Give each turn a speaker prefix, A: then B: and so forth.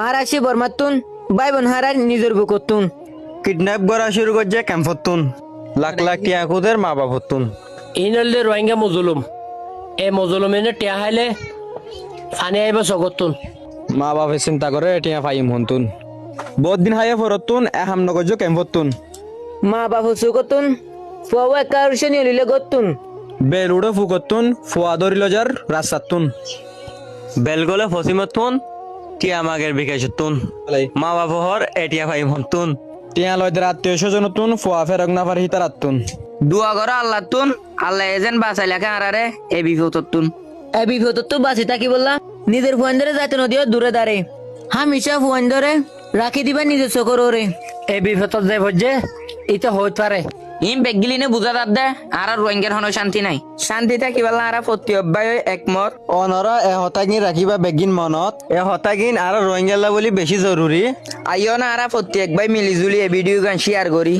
A: আর আসি বর্মাতুন ভাই বোন হারার নিজের বুকতুন
B: কিডন্যাপ করা শুরু করছে ক্যাম্পতুন লাখ লাখ টিয়া খুদের মা বাপতুন
C: ইনলদে রোহিঙ্গা মজলুম এ মজলুম এনে টিয়া হাইলে ফানি আইব সগতুন
B: মা বাপে চিন্তা করে টিয়া ফাইম হন্তুন বহুত দিন হাইয়া ফরতুন এহাম নগজ ক্যাম্পতুন
A: মা বাপ সুকতুন ফুয়া একা রুশনি লিলে গতুন
B: বেলুড়ো ফুকতুন ফুয়া ধরিল যার রাস্তাতুন বেলগলে ফসিমতুন টিয়া মাগের বিকাশতুন মা বাপ হর এটিয়া ফাইম হন্তুন টিয়া লয়দের আত্মীয় স্বজনতুন ফুয়া ফেরক না পার হিতারাতুন
D: দুয়া করো আল্লাহ তুন আল্লাহ এজেন বাঁচাই লেখা আরারে এ বিপদতুন
A: এ বিপদ তো বাঁচি থাকি বললা নিজের ফুয়ান ধরে যাইতে নদীও দূরে দাঁড়ে হামিশা ফুয়ান ধরে রাখি দিবা নিজের চকর ওরে
C: এই বিপদ যে ভজে ইতে হইতে পারে
D: ইম বেগগিলিনে বুঝা দাব দে আর রোহিঙ্গার হনো শান্তি নাই শান্তি থাকি বললা আরা প্রতি অব্যায় একমত
B: অনরা এ হতাগিন রাখিবা বেগিন মনত এ হতাগিন আর রোহিঙ্গালা বলি বেশি জরুরি
D: আইও না আরা প্রত্যেক ভাই মিলিজুলি এ ভিডিও গান শেয়ার করি